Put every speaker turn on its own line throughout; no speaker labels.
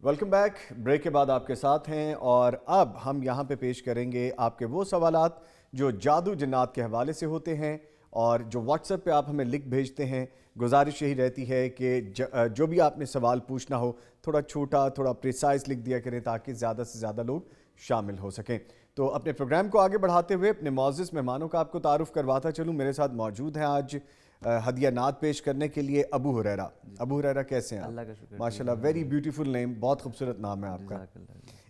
Welcome back. Break کے بعد آپ کے ساتھ ہیں اور اب ہم یہاں پہ پیش کریں گے آپ کے وہ سوالات جو جادو جنات کے حوالے سے ہوتے ہیں اور جو واٹس ایپ پہ آپ ہمیں لکھ بھیجتے ہیں. گزارش یہی رہتی ہے کہ جو بھی آپ نے سوال پوچھنا ہو تھوڑا چھوٹا تھوڑا پریسائز لکھ دیا کریں تاکہ زیادہ سے زیادہ لوگ شامل ہو سکیں. تو اپنے پروگرام کو آگے بڑھاتے ہوئے اپنے معزز مہمانوں کا آپ کو تعارف کرواتا چلوں. میرے ساتھ موجود ہیں آج ہدیہ نعت پیش کرنے کے لیے ابو ہریرہ. ابو ہریرہ کیسے ہیں آپ؟
اللہ کا شکر.
ماشاءاللہ ویری بیوٹیفل نیم, بہت خوبصورت نام ہے آپ کا.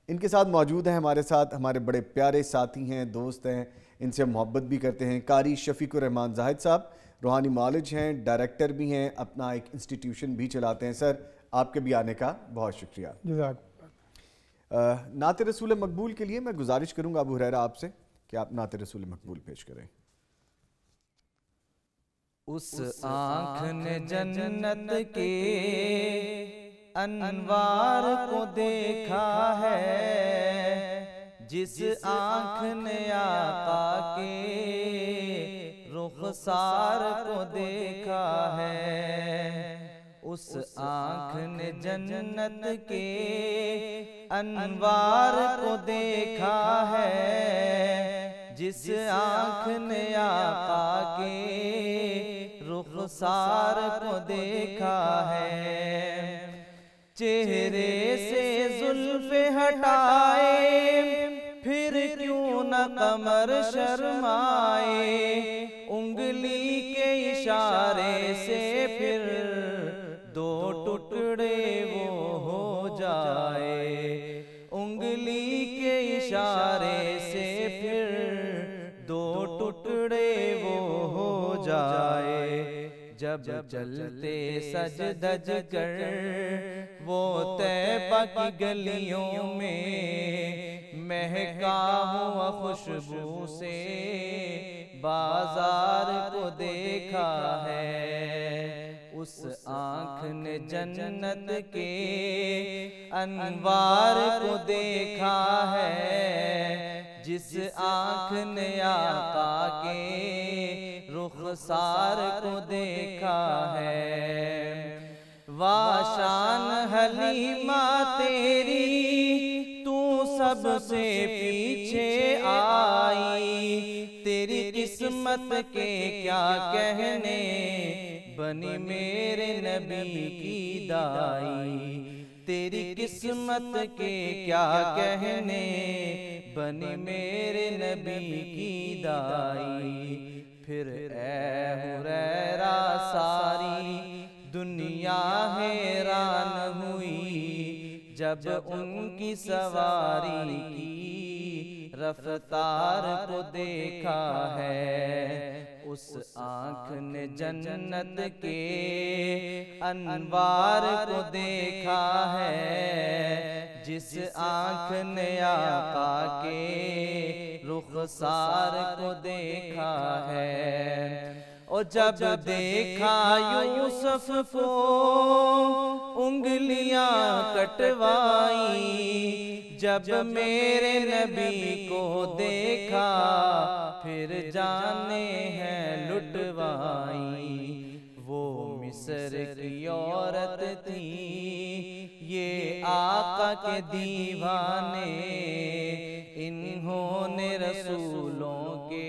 ان کے ساتھ موجود ہیں ہمارے ساتھ ہمارے بڑے پیارے ساتھی ہیں, دوست ہیں, ان سے محبت بھی کرتے ہیں, قاری شفیق الرحمان زاہد صاحب. روحانی معالج ہیں, ڈائریکٹر بھی ہیں, اپنا ایک انسٹیٹیوشن بھی چلاتے ہیں. سر آپ کے بھی آنے کا بہت شکریہ. نعت رسول مقبول کے لیے میں گزارش کروں گا ابو ہریرہ آپ سے کہ آپ نعت رسول مقبول پیش کریں.
اس آنکھ نے جنت کے انوار کو دیکھا ہے, جس آنکھ نے آقا کے رخسار کو دیکھا ہے. اس آنکھ نے جنت کے انوار کو دیکھا ہے, جس آنکھ نے آقا کے رخسار کو دیکھا ہے. چہرے سے زلف ہٹائے پھر کیوں نہ قمر شرمائے, انگلی کے اشارے سے پھر دو ٹکڑے وہ ہو جائے, انگلی کے اشارے سے پھر دو ٹکڑے وہ ہو جائے. جب چلتے سج دج کر وہ طیبہ کی گلیوں میں, مہکا ہوا خوشبو سے بازار کو دیکھا ہے. اس آنکھ نے جنت کے انوار کو دیکھا ہے, جس آنکھ نے آقا کے رخسار کو دیکھا ہے. واشان حلیمہ تیری تو سب سے پیچھے آئی, تیری قسمت کے کیا کہنے بنی میرے نبی کی دائی, تیری قسمت کے کیا کہنے بنی میرے نبی کی دائی. پھر اے ہریرہ ساری دنیا حیران ہوئی, جب ان کی سواری کی رفتار کو دیکھا ہے. اس آنکھ نے جنت کے انوار کو دیکھا ہے, جس آنکھ نے آقا کے رخسار کو دیکھا ہے. اور جب دیکھا یوسف کو انگلیاں کٹوائی, جب میرے نبی کو دیکھا پھر جانے ہیں لٹوائی. وہ مصر کی عورت تھی یہ آقا کے دیوانے, انہوں نے رسولوں کے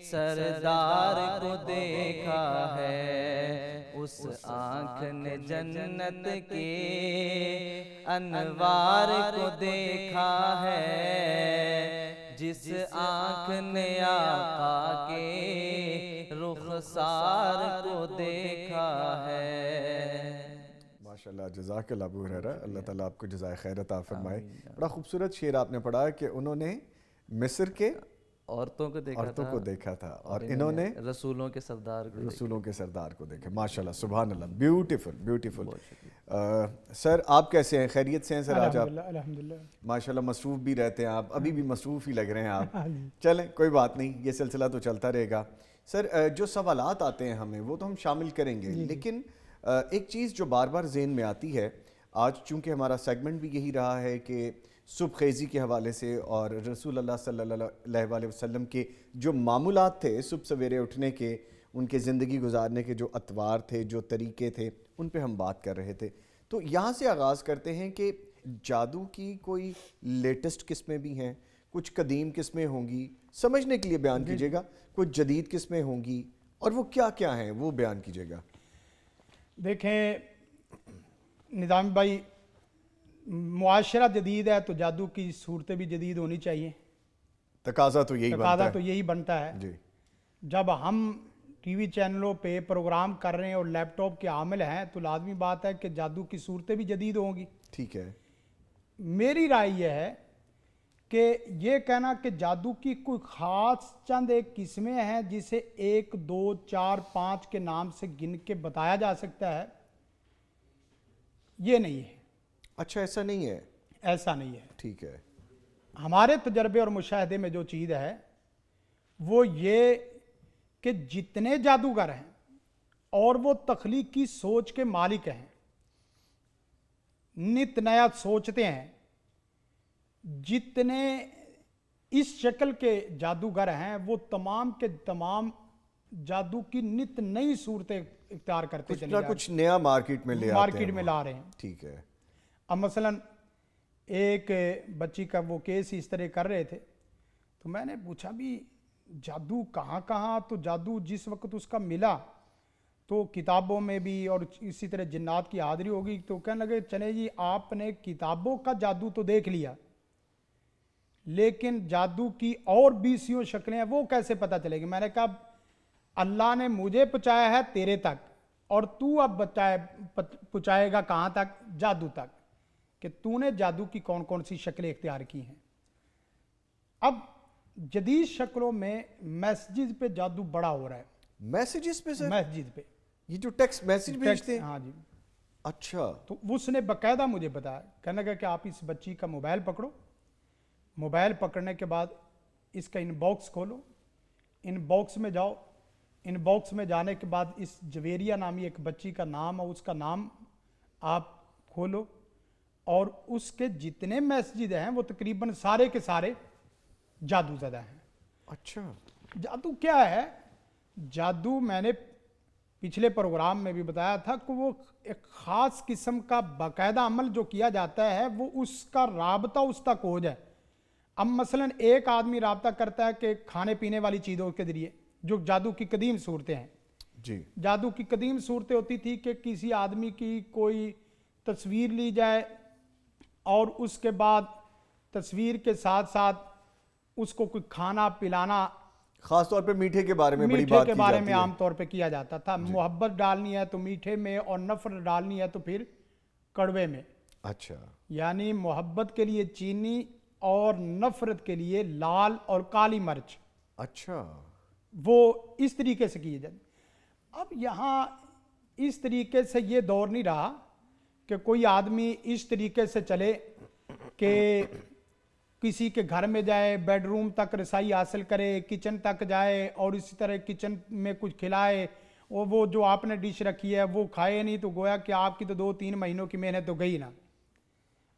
سردار کو دیکھا ہے. اس آنکھ نے جنت کے انوار کو دیکھا ہے, جس آنکھ نے آقا کے رخسار کو دیکھا ہے.
ماشاءاللہ جزاک اللہ ابو ہریرہ, اللہ تعالیٰ آپ کو جزائے خیر عطا فرمائے. بڑا خوبصورت شعر آپ نے پڑھا کہ انہوں نے مصر کے
عورتوں کو دیکھا
تھا اور انہوں نے
رسولوں کے سردار
کو دیکھا. ماشاءاللہ سبحان اللہ, بیوٹیفل. سر آپ کیسے ہیں, خیریت سے ہیں سر؟ آج آپ
الحمدللہ
ماشاءاللہ مصروف بھی رہتے ہیں آپ, ابھی بھی مصروف ہی لگ رہے ہیں آپ. چلیں کوئی بات نہیں, یہ سلسلہ تو چلتا رہے گا. سر جو سوالات آتے ہیں ہمیں وہ تو ہم شامل کریں گے, لیکن ایک چیز جو بار بار ذہن میں آتی ہے, آج چونکہ ہمارا سیگمنٹ بھی یہی رہا ہے کہ صبح خیزی کے حوالے سے اور رسول اللہ صلی اللہ علیہ وسلم کے جو معمولات تھے صبح سویرے اٹھنے کے, ان کے زندگی گزارنے کے جو اطوار تھے, جو طریقے تھے, ان پہ ہم بات کر رہے تھے. تو یہاں سے آغاز کرتے ہیں کہ جادو کی کوئی لیٹسٹ قسمیں بھی ہیں، کچھ قدیم قسمیں ہوں گی، سمجھنے کے لیے بیان کیجیے گا، کچھ جدید قسمیں ہوں گی، اور وہ کیا کیا ہیں وہ بیان کیجیے گا۔
دیکھیں نظام بھائی، معاشرہ جدید ہے تو جادو کی صورتیں بھی جدید ہونی چاہیے،
تقاضا تو یہی بنتا
تقاضا
ہے
تو یہی بنتا ہے۔
جی
جب ہم ٹی وی چینلوں پہ پروگرام کر رہے ہیں اور لیپ ٹاپ کے عامل ہیں تو لازمی بات ہے کہ جادو کی صورتیں بھی جدید ہوں گی۔
ٹھیک ہے۔
میری رائے یہ ہے کہ یہ کہنا کہ جادو کی کوئی خاص چند ایک قسمیں ہیں جسے 1 2 4 5 کے نام سے گن کے بتایا جا سکتا ہے، یہ نہیں ہے،
اچھا ایسا نہیں ہے؟
ایسا نہیں ہے۔
ٹھیک ہے۔
ہمارے تجربے اور مشاہدے میں جو چیز ہے وہ یہ کہ جتنے جادوگر ہیں اور وہ تخلیقی سوچ کے مالک ہیں، نت نیا سوچتے ہیں، جتنے اس شکل کے جادوگر ہیں وہ تمام کے تمام جادو کی نت نئی صورتیں اختیار کرتے
کچھ
چلے
نہ
جا
کچھ نیا مارکیٹ میں لے آتے ہیں،
مارکیٹ میں لا رہے ہیں۔
ٹھیک ہے۔
اب مثلا ایک بچی کا وہ کیس اس طرح کر رہے تھے تو میں نے پوچھا بھی جادو کہاں کہاں، تو جادو جس وقت اس کا ملا تو کتابوں میں بھی اور اسی طرح جنات کی حاضری ہوگی، تو کہنے لگے چلے جی آپ نے کتابوں کا جادو تو دیکھ لیا لیکن جادو کی اور 20 شکلیں ہیں وہ کیسے پتہ چلے گی؟ میں نے کہا اللہ نے مجھے پہنچایا ہے تیرے تک، اور تو اب پہنچائے گا کہاں تک؟ جادو تک، کہ تو نے جادو کی کون کون سی شکلیں اختیار کی ہیں۔ اب جدید شکلوں میں میسیجز پہ جادو بڑا ہو رہا ہے۔
میسیجز پہ سر؟
میسیجز پہ،
یہ جو ٹیکسٹ میسیج بھیجتے ہیں؟
ہاں جی۔
اچھا۔
تو اس نے باقاعدہ مجھے بتایا، کہنے لگا کہ آپ اس بچی کا موبائل پکڑو، موبائل پکڑنے کے بعد اس کا ان باکس کھولو، ان باکس میں جاؤ، ان باکس میں جانے کے بعد اس جویریہ نامی ایک بچی کا نام ہے، اس کا نام آپ کھولو، اور اس کے جتنے میسیجز ہیں وہ تقریباً سارے کے سارے جادو زدہ ہیں۔
اچھا۔
جادو کیا ہے؟ جادو میں نے پچھلے پروگرام میں بھی بتایا تھا کہ وہ ایک خاص قسم کا باقاعدہ عمل جو کیا جاتا ہے وہ اس کا رابطہ اس تک ہو جائے۔ اب مثلا ایک آدمی رابطہ کرتا ہے کہ کھانے پینے والی چیزوں کے ذریعے، جو جادو کی قدیم صورتیں ہیں۔
جی۔
جادو کی قدیم صورتیں ہوتی تھی کہ کسی آدمی کی کوئی تصویر لی جائے اور اس کے بعد تصویر کے ساتھ ساتھ اس کو کوئی کھانا پلانا،
خاص طور پہ میٹھے کے بارے میں بڑی
میٹھے
بات
کے
کی
بارے
جاتی
میں
ہے۔
عام طور پہ کیا جاتا تھا۔ محبت ڈالنی ہے تو میٹھے میں، اور نفرت ڈالنی ہے تو پھر کڑوے میں۔
اچھا۔
یعنی محبت کے لیے چینی اور نفرت کے لیے لال اور کالی مرچ،
اچھا۔
وہ اس طریقے سے کیے جاتے۔ اب یہاں اس طریقے سے یہ دور نہیں رہا کہ کوئی آدمی اس طریقے سے چلے کہ کسی کے گھر میں جائے، بیڈ روم تک رسائی حاصل کرے، کچن تک جائے اور اسی طرح کچن میں کچھ کھلائے، اور وہ جو آپ نے ڈش رکھی ہے وہ کھائے نہیں، تو گویا کہ آپ کی تو 2-3 مہینوں کی محنت تو گئی نا۔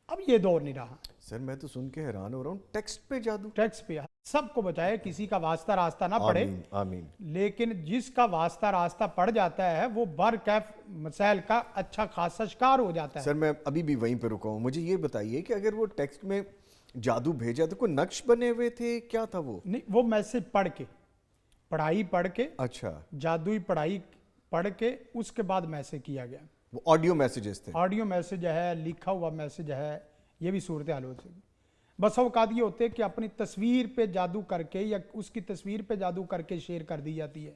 اب یہ دور نہیں رہا۔
سر میں تو سن کے حیران ہو رہا ہوں، ٹیکسٹ پہ جادو؟
ٹیکس پہ سب کو بچائے، کسی کا واسطہ راستہ نہ پڑے،
آمین آمین۔
لیکن جس کا واسطہ راستہ پڑ جاتا ہے وہ برکیف مسائل کا اچھا خاصا شکار ہو جاتا ہے۔
سر میں ابھی بھی وہیں پہ رکا ہوں، مجھے یہ بتائیے کہ اگر وہ ٹیکسٹ میں جادو بھیجا تو کوئی نقش بنے ہوئے تھے، کیا تھا وہ؟
نہیں، وہ میسج پڑھ کے، پڑھائی پڑھ کے،
اچھا۔
جادوئی پڑھائی پڑھ کے اس کے بعد میسج کیا گیا۔
وہ آڈیو میسیجز تھے؟
آڈیو میسج ہے، لکھا ہوا میسج ہے، یہ بھی صورتحال ہو سکتی۔ بس اوقات یہ ہوتے کہ اپنی تصویر پہ جادو کر کے یا اس کی تصویر پہ جادو کر کے شیئر کر دی جاتی ہے،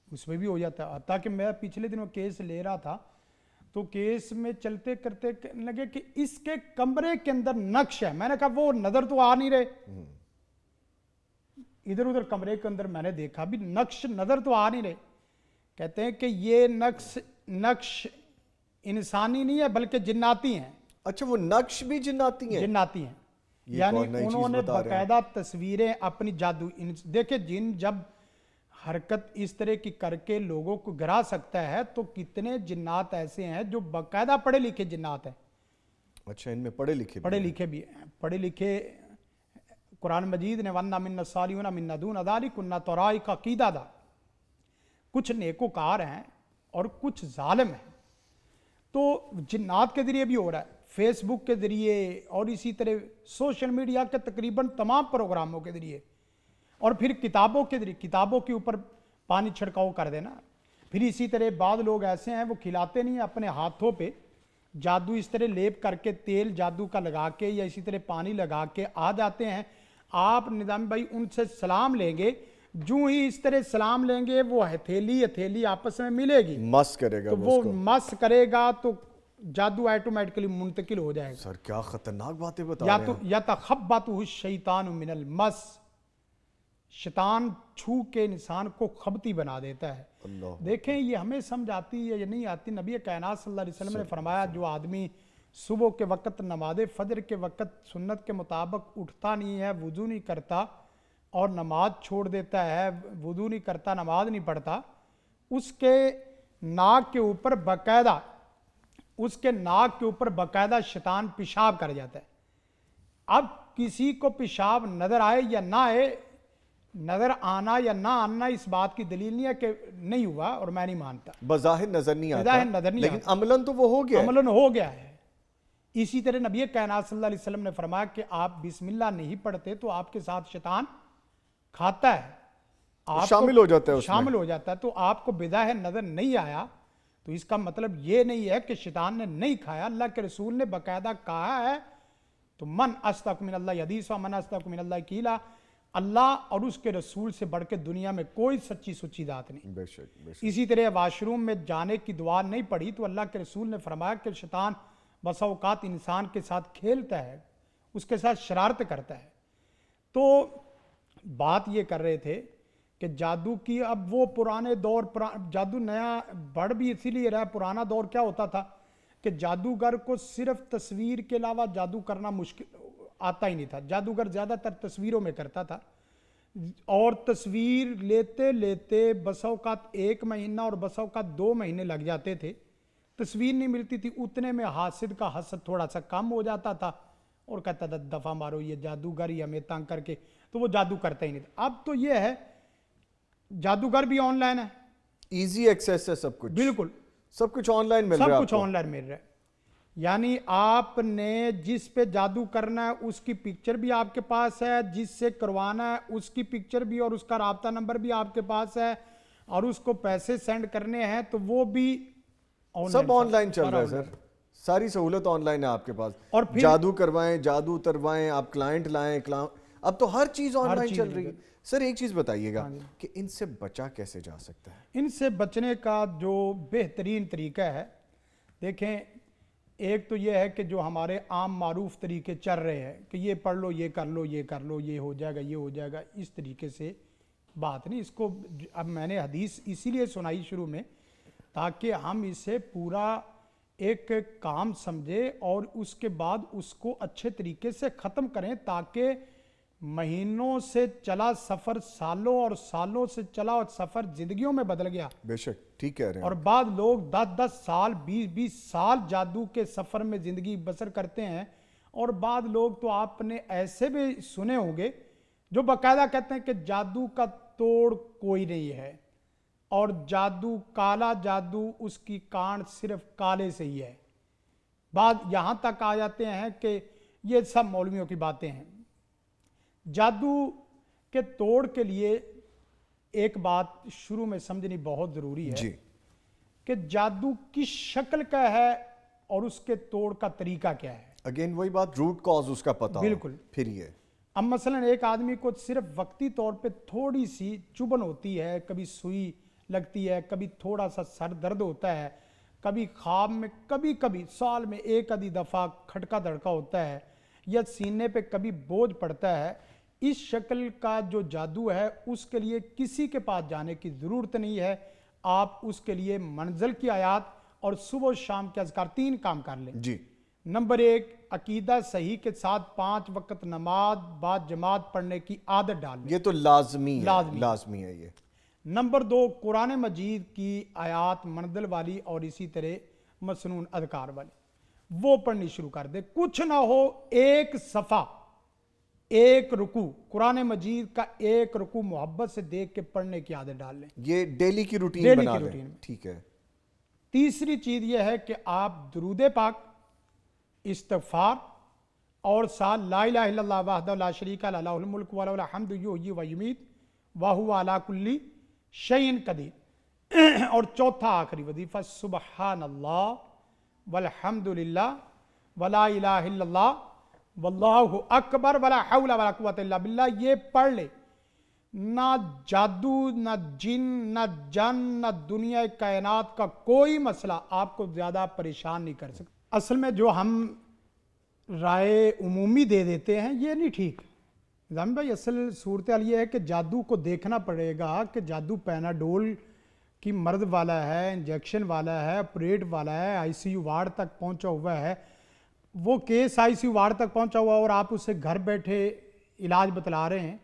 اس میں بھی ہو جاتا ہے۔ تاکہ میں پچھلے دنوں کیس لے رہا تھا تو کیس میں چلتے کرتے لگے کہ اس کے کمرے کے اندر نقش ہے، میں نے کہا وہ نظر تو آ نہیں رہے، ادھر ادھر کمرے کے اندر میں نے دیکھا بھی نقش نظر تو آ نہیں رہے۔ کہتے ہیں کہ یہ نقش انسانی نہیں ہے بلکہ جناتی ہیں۔
اچھا، وہ نقش بھی جناتی ہیں؟
جناتی ہیں، یعنی انہوں نے باقاعدہ تصویریں اپنی جادو، دیکھیں جن جب حرکت اس طرح کی کر کے لوگوں کو گرا سکتا ہے تو کتنے جنات ایسے ہیں جو باقاعدہ پڑھے لکھے جنات ہیں۔
اچھا، ان میں پڑھے لکھے
بھی ہیں، پڑھے لکھے۔ قرآن مجید نے وَأَنَّا مِنَّا الصَّالِحُونَ مِنَّا دُونَ ذَلِكَ كُنَّا طَرَائِقَ قِدَدًا، کچھ نیکوکار ہیں اور کچھ ظالم ہیں۔ تو جنات کے ذریعے بھی ہو رہا ہے، فیس بک کے ذریعے اور اسی طرح سوشل میڈیا کے تقریباً تمام پروگراموں کے ذریعے، اور پھر کتابوں کے ذریعے، کتابوں کے اوپر پانی چھڑکاؤ کر دینا. پھر اسی طرح بعض لوگ ایسے ہیں وہ کھلاتے نہیں ہیں، اپنے ہاتھوں پہ جادو اس طرح لیپ کر کے تیل جادو کا لگا کے یا اسی طرح پانی لگا کے آ جاتے ہیں. آپ نظام بھائی ان سے سلام لیں گے، جو ہی اس طرح سلام لیں گے وہ ہتھیلی آپس میں ملے گی،
مس کرے گا
تو وہ مس کرے گا تو جادو آٹومیٹکلی منتقل ہو جائے گا.
سر کیا خطرناک باتیں بتا
یا
رہے
تو
ہیں.
یتخبطہ الشیطان من المس، شیطان چھو کے انسان کو خبتی بنا دیتا ہے.
اللہ
دیکھیں یہ ہمیں سمجھ آتی ہے یا نہیں آتی. نبی کائنات صلی اللہ علیہ وسلم نے فرمایا جو آدمی صبح کے وقت نماز فجر کے وقت سنت کے مطابق اٹھتا نہیں ہے، وضو نہیں کرتا اور نماز چھوڑ دیتا ہے، وضو نہیں کرتا، نماز نہیں پڑھتا، اس کے ناک کے اوپر باقاعدہ شیطان پیشاب کر جاتا ہے. اب کسی کو پیشاب نظر آئے یا نہ آئے، نظر آنا یا نہ آنا اس بات کی دلیل نہیں ہے کہ نہیں ہوا اور میں نہیں مانتا.
بظاہر نظر نہیں آتا،
بظاہر نظر نہیں
لیکن عملاً تو وہ ہو گیا ہے.
عملاً ہو گیا ہے. اسی طرح نبی کائنات صلی اللہ علیہ وسلم نے فرمایا کہ آپ بسم اللہ نہیں پڑھتے تو آپ کے ساتھ شیطان کھاتا ہے، آپ
شامل ہو جاتا ہے اس میں.
شامل ہو جاتا ہے. تو آپ کو بظاہر نظر نہیں آیا تو اس کا مطلب یہ نہیں ہے کہ شیطان نے نہیں کھایا. اللہ کے رسول نے باقاعدہ کہا ہے. تو من اصدق من اللہ حدیث و من اصدق من اللہ قیلا، اللہ اور اس کے رسول سے بڑھ کے دنیا میں کوئی سچی ذات نہیں.
بے شک بے شک.
اسی طرح واش روم میں جانے کی دعا نہیں پڑھی تو اللہ کے رسول نے فرمایا کہ شیطان بسا اوقات انسان کے ساتھ کھیلتا ہے، اس کے ساتھ شرارت کرتا ہے. تو بات یہ کر رہے تھے کہ جادو کی اب وہ پرانے دور، جادو نیا بڑھ بھی اسی لیے رہا. پرانا دور کیا ہوتا تھا کہ جادوگر کو صرف تصویر کے علاوہ جادو کرنا مشکل آتا ہی نہیں تھا. جادوگر زیادہ تر تصویروں میں کرتا تھا اور تصویر لیتے لیتے بسا اوقات 1 مہینہ اور بسا اوقات 2 مہینے لگ جاتے تھے. تصویر نہیں ملتی تھی، اتنے میں حاسد کا حسد تھوڑا سا کم ہو جاتا تھا اور کہتا تھا دفعہ مارو یہ جادوگر ہی ہمیں تنگ کر کے، تو وہ جادو کرتا ہی نہیں تھا. اب تو یہ ہے جادوگر بھی آن لائن ہے،
ایزی ایکسیس ہے سب کچھ.
بالکل
سب کچھ آن لائن مل رہا ہے.
سب کچھ آن لائن مل رہا ہے. یعنی آپ نے جس پہ جادو کرنا ہے اس کی پکچر بھی آپ کے پاس ہے، جس سے کروانا ہے اس کی پکچر بھی اور اس کا رابطہ نمبر بھی آپ کے پاس ہے، اور اس کو پیسے سینڈ کرنے ہیں تو وہ بھی
سب آن لائن چل رہا ہے. سر ساری سہولت آن لائن ہے آپ کے پاس.
اور پھر
جادو کروائیں، جادو اتروائیں، آپ کلائنٹ لائیں، اب تو ہر چیز آن لائن چل رہی ہے. سر ایک چیز بتائیے گا کہ ان سے بچا کیسے جا سکتا ہے؟
ان سے بچنے کا جو بہترین طریقہ ہے، دیکھیں ایک تو یہ ہے کہ جو ہمارے عام معروف طریقے چل رہے ہیں کہ یہ پڑھ لو، یہ کر لو، یہ کر لو، یہ ہو جائے گا، یہ ہو جائے گا، اس طریقے سے بات نہیں. اس کو اب میں نے حدیث اسی لیے سنائی شروع میں تاکہ ہم اسے پورا ایک کام سمجھے اور اس کے بعد اس کو اچھے طریقے سے ختم کریں، تاکہ مہینوں سے چلا سفر سالوں اور سالوں سے چلا اور سفر زندگیوں میں بدل گیا.
بے شک ٹھیک کہہ رہے ہیں.
اور بعض لوگ 10-10 سال 20-20 سال جادو کے سفر میں زندگی بسر کرتے ہیں. اور بعض لوگ تو آپ نے ایسے بھی سنے ہوں گے جو باقاعدہ کہتے ہیں کہ جادو کا توڑ کوئی نہیں ہے اور جادو کالا جادو اس کی کانڈ صرف کالے سے ہی ہے. بعض یہاں تک آ جاتے ہیں کہ یہ سب مولویوں کی باتیں ہیں. جادو کے توڑ کے لیے ایک بات شروع میں سمجھنی بہت ضروری ہے
جی
کہ جادو کس شکل کا ہے اور اس کے توڑ کا طریقہ کیا ہے.
اگین وہی بات، روٹ کاز اس کا پتہ.
بالکل.
پھر یہ
اب مثلا ایک آدمی کو صرف وقتی طور پہ تھوڑی سی چبھن ہوتی ہے، کبھی سوئی لگتی ہے، کبھی تھوڑا سا سر درد ہوتا ہے، کبھی خواب میں، کبھی سال میں 1 دفعہ کھٹکا دھڑکا ہوتا ہے، یا سینے پہ کبھی بوجھ پڑتا ہے. اس شکل کا جو جادو ہے اس کے لیے کسی کے پاس جانے کی ضرورت نہیں ہے. آپ اس کے لیے منزل کی آیات اور صبح و شام کے اذکار 3 کام کر لیں.
جی.
نمبر 1، عقیدہ صحیح کے ساتھ 5 وقت نماز بعد جماعت پڑھنے کی عادت ڈال لیں.
یہ تو لازمی ہے یہ.
نمبر 2، قرآن مجید کی آیات منزل والی اور اسی طرح مسنون اذکار والی وہ پڑھنی شروع کر دے. کچھ نہ ہو 1 صفحہ، 1 رکوع قرآن مجید کا 1 رکوع محبت سے دیکھ کے پڑھنے کی عادت ڈال لیں.
یہ ڈیلی کی روٹین بنا لیں. ٹھیک ہے.
تیسری چیز یہ ہے کہ آپ درود پاک، استغفار اور ساتھ لا الہ الا اللہ وحدہ لا شریک لہ لہ الملک و لہ الحمد یحیی و یمیت وہو علی کل شیء قدیر، اور چوتھا آخری وظیفہ سبحان اللہ والحمد للہ ولا الہ الا اللہ واللہ اکبر ولا حول ولا قوت الا باللہ. یہ پڑھ لے، نہ جادو، نہ جن، نہ جن، نہ دنیا کائنات کا کوئی مسئلہ آپ کو زیادہ پریشان نہیں کر سکتا. اصل میں جو ہم رائے عمومی دے دیتے ہیں یہ نہیں ٹھیک. نظام بھائی اصل صورتحال یہ ہے کہ جادو کو دیکھنا پڑے گا کہ جادو پیناڈول کی مرض والا ہے، انجیکشن والا ہے، آپریٹ والا ہے، آئی سی یو وارڈ تک پہنچا ہوا ہے. وہ case I C U ward تک پہنچا ہوا اور آپ اسے گھر بیٹھے علاج بتلا رہے ہیں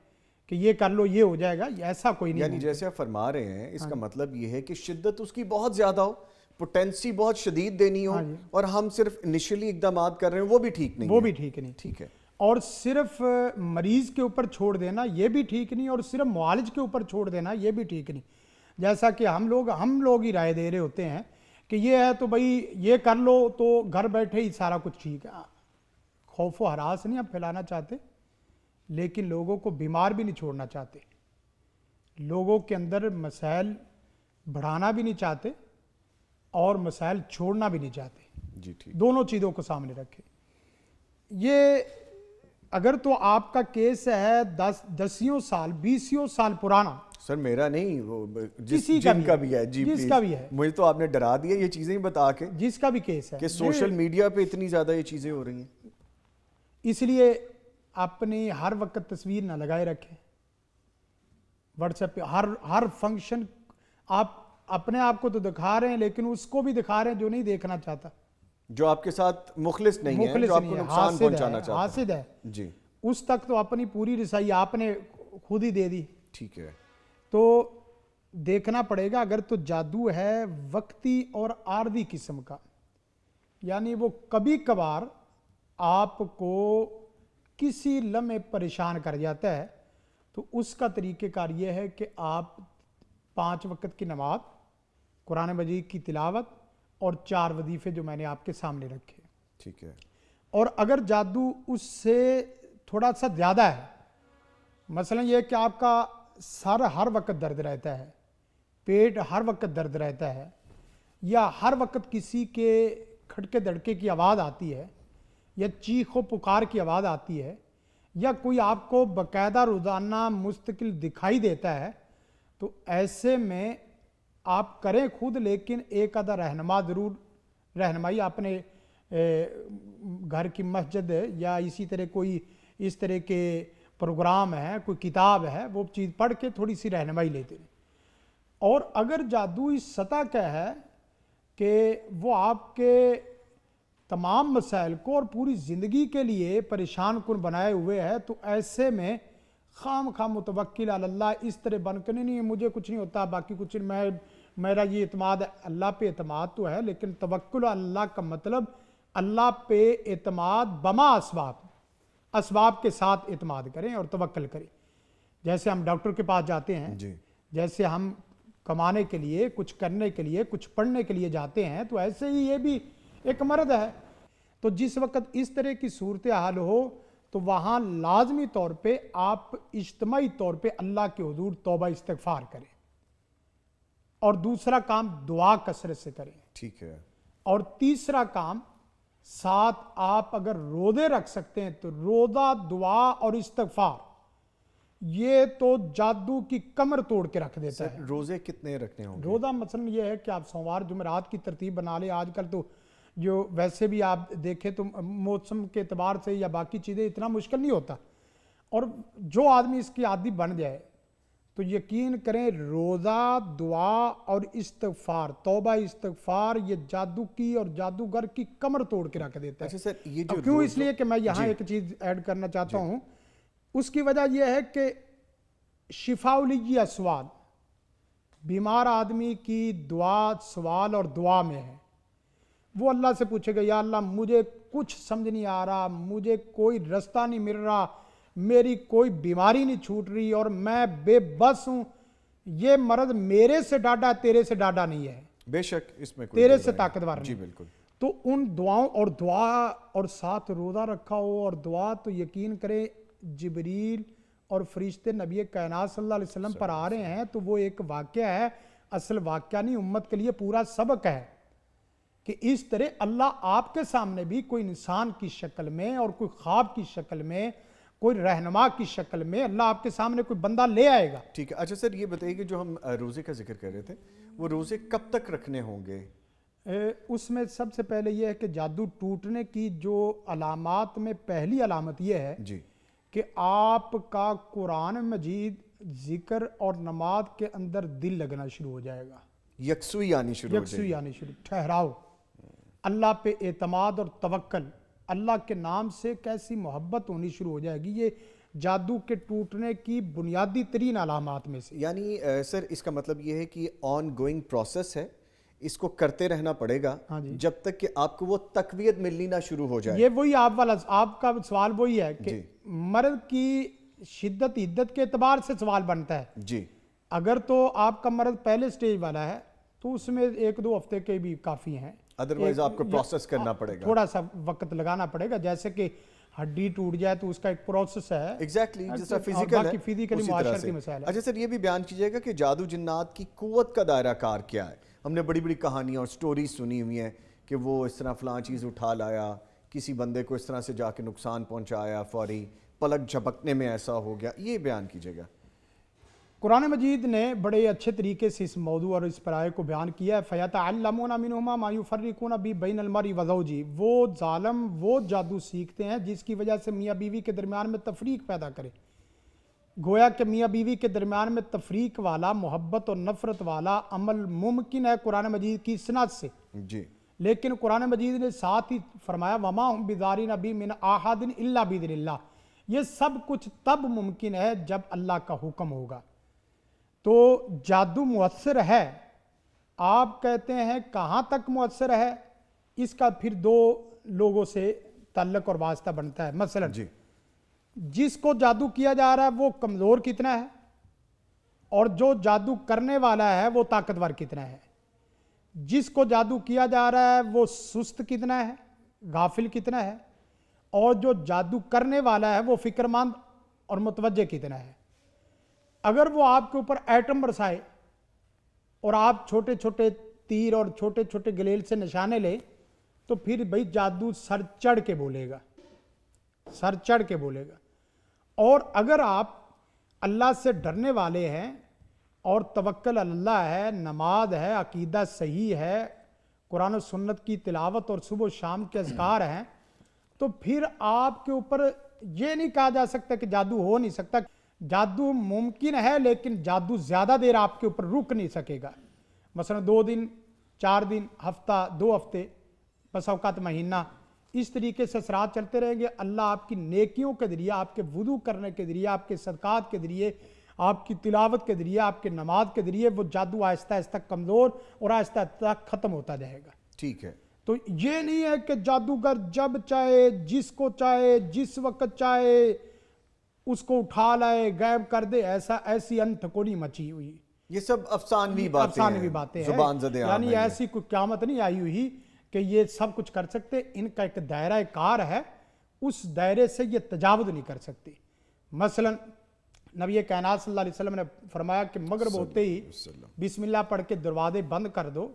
کہ یہ کر لو یہ ہو جائے گا، ایسا کوئی نہیں.
یعنی جیسے آپ فرما رہے ہیں اس کا مطلب یہ ہے کہ شدت اس کی بہت زیادہ ہو، پوٹینسی بہت شدید دینی ہو، اور ہم صرف انیشلی اقدامات کر رہے ہیں، وہ بھی ٹھیک نہیں،
وہ بھی ٹھیک نہیں.
ٹھیک ہے.
اور صرف مریض کے اوپر چھوڑ دینا یہ بھی ٹھیک نہیں، اور صرف معالج کے اوپر چھوڑ دینا یہ بھی ٹھیک نہیں. جیسا کہ ہم لوگ ہی رائے دے رہے ہوتے ہیں کہ یہ ہے تو بھائی یہ کر لو تو گھر بیٹھے ہی سارا کچھ ٹھیک ہے. خوف و ہراس نہیں ہم پھیلانا چاہتے، لیکن لوگوں کو بیمار بھی نہیں چھوڑنا چاہتے، لوگوں کے اندر مسائل بڑھانا بھی نہیں چاہتے اور مسائل چھوڑنا بھی نہیں چاہتے.
جی ٹھیک.
دونوں چیزوں کو سامنے رکھے. یہ اگر تو آپ کا کیس ہے 10 سال 20 سال پرانا،
سر میرا نہیں، وہ
کسی
جن کا بھی ہے، جی
جس کا بھی ہے،
مجھے تو آپ نے ڈرا دیا یہ چیزیں بتا کے
جس کا بھی کیس ہے
کہ سوشل میڈیا پہ اتنی زیادہ یہ چیزیں ہو رہی ہیں.
اس لیے اپنی ہر وقت تصویر نہ لگائے رکھیں واٹس ایپ پہ. ہر فنکشن آپ اپنے آپ کو تو دکھا رہے ہیں لیکن اس کو بھی دکھا رہے ہیں جو نہیں دیکھنا چاہتا،
جو آپ کے ساتھ مخلص نہیں ہے، جو آپ کو نقصان پہنچانا چاہتا ہے،
حاسد ہے.
جی
اس تک تو اپنی پوری رسائی آپ نے خود ہی دے دی.
ٹھیک ہے.
تو دیکھنا پڑے گا. اگر تو جادو ہے وقتی اور عارضی قسم کا، یعنی وہ کبھی کبھار آپ کو کسی لمحے پریشان کر جاتا ہے، تو اس کا طریقہ کار یہ ہے کہ آپ 5 وقت کی نماز، قرآن مجید کی تلاوت اور 4 وظیفے جو میں نے آپ کے سامنے رکھے.
ٹھیک ہے.
اور اگر جادو اس سے تھوڑا سا زیادہ ہے، مثلا یہ کہ آپ کا سر ہر وقت درد رہتا ہے، پیٹ ہر وقت درد رہتا ہے، یا ہر وقت کسی کے کھٹکے دھڑکے کی آواز آتی ہے، یا چیخ و پکار کی آواز آتی ہے، یا کوئی آپ کو باقاعدہ روزانہ مستقل دکھائی دیتا ہے، تو ایسے میں آپ کریں خود، لیکن ایک آدھا رہنما ضرور رہنمائی اپنے گھر کی مسجد یا اسی طرح کوئی اس طرح کے پروگرام ہے، کوئی کتاب ہے، وہ چیز پڑھ کے تھوڑی سی رہنمائی لیتے ہیں. اور اگر جادو اس سطح کا ہے کہ وہ آپ کے تمام مسائل کو اور پوری زندگی کے لیے پریشان کن بنائے ہوئے ہے، تو ایسے میں خام متوکل علی اللہ اس طرح بن کے نہیں مجھے کچھ نہیں ہوتا، باقی کچھ نہیں، میرا یہ اعتماد ہے. اللہ پہ اعتماد تو ہے، لیکن توکل علی اللہ کا مطلب اللہ پہ اعتماد بما اسباب کے ساتھ اعتماد کریں اور توکل کریں. جیسے ہم ڈاکٹر کے پاس جاتے ہیں، جیسے ہم کمانے کے لیے، کچھ کرنے کے لیے، کچھ پڑھنے کے لیے جاتے ہیں، تو ایسے ہی یہ بھی ایک مرض ہے. تو جس وقت اس طرح کی صورتحال ہو تو وہاں لازمی طور پہ آپ اجتماعی طور پہ اللہ کے حضور توبہ استغفار کریں، اور دوسرا کام دعا کثرت سے کریں.
ٹھیک ہے.
اور تیسرا کام ساتھ آپ اگر روزے رکھ سکتے ہیں تو روزہ، دعا اور استغفار، یہ تو جادو کی کمر توڑ کے رکھ دیتا ہے.
روزے کتنے رکھنے ہوں گے؟
روزہ مثلا یہ ہے کہ آپ سوموار جمعرات کی ترتیب بنا لیں. آج کل تو جو ویسے بھی آپ دیکھیں تو موسم کے اعتبار سے یا باقی چیزیں اتنا مشکل نہیں ہوتا، اور جو آدمی اس کی عادی بن جائے تو یقین کریں روزہ، دعا اور استغفار، توبہ استغفار، یہ جادو کی اور جادوگر کی کمر توڑ کے رکھ دیتا ہے.
اچھا سر، یہ جو
کیوں؟ اس لیے کہ میں یہاں ایک چیز ایڈ کرنا چاہتا ہوں. اس کی وجہ یہ ہے کہ شفاء لی اسوال، بیمار آدمی کی دعا سوال اور دعا میں ہے. وہ اللہ سے پوچھے گا یا اللہ مجھے کچھ سمجھ نہیں آ رہا، مجھے کوئی رستہ نہیں مل رہا، میری کوئی بیماری نہیں چھوٹ رہی اور میں بے بس ہوں، یہ مرض میرے سے ڈاڈا تیرے سے ڈاڈا نہیں ہے.
بے شک اس میں کوئی
تیرے
دو
سے
رائے
طاقتور
نہیں۔ جی
نہیں۔
بالکل۔
تو ان دعاؤں اور دعا اور ساتھ روزہ رکھا ہو اور دعا، تو یقین کریں جبریل اور فرشتے نبی کائنات صلی اللہ علیہ وسلم پر آ رہے ہیں، تو وہ ایک واقعہ ہے، اصل واقعہ نہیں، امت کے لیے پورا سبق ہے کہ اس طرح اللہ آپ کے سامنے بھی کوئی انسان کی شکل میں اور کوئی خواب کی شکل میں، کوئی رہنما کی شکل میں اللہ آپ کے سامنے کوئی بندہ لے آئے گا۔
ٹھیک ہے، اچھا سر یہ بتائیے کہ جو ہم روزے کا ذکر کر رہے تھے، وہ روزے کب تک رکھنے ہوں گے؟
اس میں سب سے پہلے یہ ہے کہ جادو ٹوٹنے کی جو علامات میں پہلی علامت یہ ہے
جی
کہ آپ کا قرآن مجید ذکر اور نماز کے اندر دل لگنا شروع ہو جائے گا،
یکسوئی آنی شروع ہو جائے
یکسوئی آنی شروع، ٹھہراؤ، اللہ پہ اعتماد اور توکل، اللہ کے نام سے کیسی محبت ہونی شروع ہو جائے گی۔ یہ جادو کے ٹوٹنے کی بنیادی ترین علامات میں سے۔
یعنی سر اس کا مطلب یہ ہے کہ آن گوئنگ پروسیس ہے، اس کو کرتے رہنا پڑے گا جب تک کہ آپ کو وہ تقویت ملنی نہ شروع ہو جائے۔
یہ وہی آپ کا سوال وہی ہے کہ
جی
مرض کی شدت عدت کے اعتبار سے سوال بنتا ہے۔
جی
اگر تو آپ کا مرض پہلے سٹیج والا ہے تو اس میں 1-2 ہفتے کے بھی کافی ہیں،
ادروائز آپ کو پروسیس کرنا پڑے گا،
تھوڑا سا وقت لگانا پڑے گا، جیسے کہ ہڈی ٹوٹ جائے تو اس کا ایک پروسیس ہے
ایگزیکٹلی جس طرح
اور
فزیکل ہے
باقی فزیکلی
اسی طرح
معاشرتی
سے۔
مسائل ہے۔
اچھا سر یہ بھی بیان کیجئے گا کہ جادو جنات کی قوت کا دائرہ کار کیا ہے؟ ہم نے بڑی بڑی کہانیاں اور سٹوریز سنی ہوئی ہیں کہ وہ اس طرح فلاں چیز اٹھا لایا، کسی بندے کو اس طرح سے جا کے نقصان پہنچایا، فوری پلک جھپکنے میں ایسا ہو گیا، یہ بیان کیجئے گا۔
قرآن مجید نے بڑے اچھے طریقے سے اس موضوع اور اس پرائے کو بیان کیا ہے۔ فَيَتَعَلَّمُونَ مِنْهُمَا مَا يُفَرِّقُونَ بِهِ بَيْنَ الْمَرْءِ وَزَوْجِهِ، وہ ظالم وہ جادو سیکھتے ہیں جس کی وجہ سے میاں بیوی کے درمیان میں تفریق پیدا کرے۔ گویا کہ میاں بیوی کے درمیان میں تفریق والا، محبت اور نفرت والا عمل ممکن ہے قرآن مجید کی سند سے،
جی
لیکن قرآن مجید نے ساتھ ہی فرمایا وَمَا هُمْ بِضَارِّينَ بِهِ مِنْ أَحَدٍ إِلَّا بِإِذْنِ اللَّهِ، یہ سب کچھ تب ممکن ہے جب اللہ کا حکم ہوگا۔ تو جادو مؤثر ہے، آپ کہتے ہیں کہاں تک مؤثر ہے، اس کا پھر 2 لوگوں سے تعلق اور واسطہ بنتا ہے۔ مثلا
جی
جس کو جادو کیا جا رہا ہے وہ کمزور کتنا ہے، اور جو جادو کرنے والا ہے وہ طاقتور کتنا ہے، جس کو جادو کیا جا رہا ہے وہ سست کتنا ہے، غافل کتنا ہے، اور جو جادو کرنے والا ہے وہ فکر مند اور متوجہ کتنا ہے۔ اگر وہ آپ کے اوپر ایٹم برسائے اور آپ چھوٹے چھوٹے تیر اور چھوٹے چھوٹے گلیل سے نشانے لیں تو پھر بھئی جادو سر چڑھ کے بولے گا، سر چڑھ کے بولے گا۔ اور اگر آپ اللہ سے ڈرنے والے ہیں اور توکل اللہ ہے، نماز ہے، عقیدہ صحیح ہے، قرآن و سنت کی تلاوت اور صبح و شام کے اذکار ہیں، تو پھر آپ کے اوپر یہ نہیں کہا جا سکتا کہ جادو ہو نہیں سکتا۔ جادو ممکن ہے لیکن جادو زیادہ دیر آپ کے اوپر رک نہیں سکے گا، مثلا 2 دن 4 دن، ہفتہ 2 ہفتے، بس اوقات مہینہ، اس طریقے سے اثرات چلتے رہیں گے۔ اللہ آپ کی نیکیوں کے ذریعے، آپ کے وضو کرنے کے ذریعے، آپ کے صدقات کے ذریعے، آپ کی تلاوت کے ذریعے، آپ کے نماز کے ذریعے وہ جادو آہستہ آہستہ کمزور اور آہستہ آہستہ ختم ہوتا جائے گا۔
ٹھیک ہے،
تو یہ نہیں ہے کہ جادوگر جب چاہے، جس کو چاہے، جس وقت چاہے اس کو اٹھا لائے، غائب کر دے، ایسی انتھکوڑی مچی ہوئی،
یہ سب افسانوی باتیں ہیں، زبان زدے عام
یعنی
ہیں یہ۔
ایسی کوئی قیامت نہیں آئی ہوئی کہ یہ سب کچھ کر سکتے۔ ان کا ایک دائرہ کار ہے، اس دائرے سے یہ تجاوز نہیں کر سکتے۔ مثلا نبی کائنات صلی اللہ علیہ وسلم نے فرمایا کہ مغرب ہوتے ہی بسم اللہ پڑھ کے دروازے بند کر دو،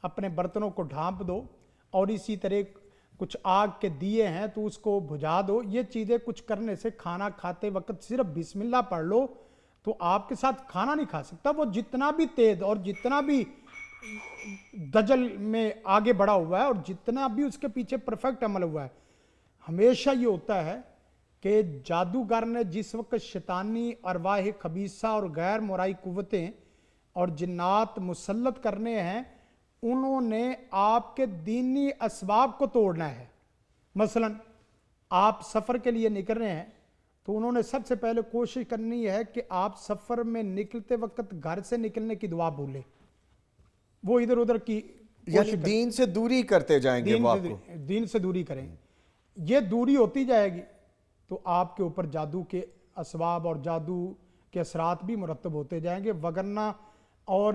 اپنے برتنوں کو ڈھانپ دو، اور اسی طرح کچھ آگ کے دیے ہیں تو اس کو بجھا دو۔ یہ چیزیں کچھ کرنے سے، کھانا کھاتے وقت صرف بسم اللہ پڑھ لو تو آپ کے ساتھ کھانا نہیں کھا سکتا، وہ جتنا بھی تیز اور جتنا بھی دجل میں آگے بڑھا ہوا ہے اور جتنا بھی اس کے پیچھے پرفیکٹ عمل ہوا ہے، ہمیشہ یہ ہوتا ہے کہ جادوگر نے جس وقت شیطانی ارواح خبیثہ اور غیر مرئی قوتیں اور جنات مسلط کرنے ہیں، انہوں نے آپ کے دینی اسباب کو توڑنا ہے۔ مثلا آپ سفر کے لیے نکل رہے ہیں تو انہوں نے سب سے پہلے کوشش کرنی ہے کہ آپ سفر میں نکلتے وقت گھر سے نکلنے کی دعا بھولیں، وہ ادھر ادھر کی
یعنی دین سے دوری کرتے جائیں گے وہ آپ کو،
دین سے دوری کریں۔ یہ دوری ہوتی جائے گی تو آپ کے اوپر جادو کے اسباب اور جادو کے اثرات بھی مرتب ہوتے جائیں گے، وگرنہ اور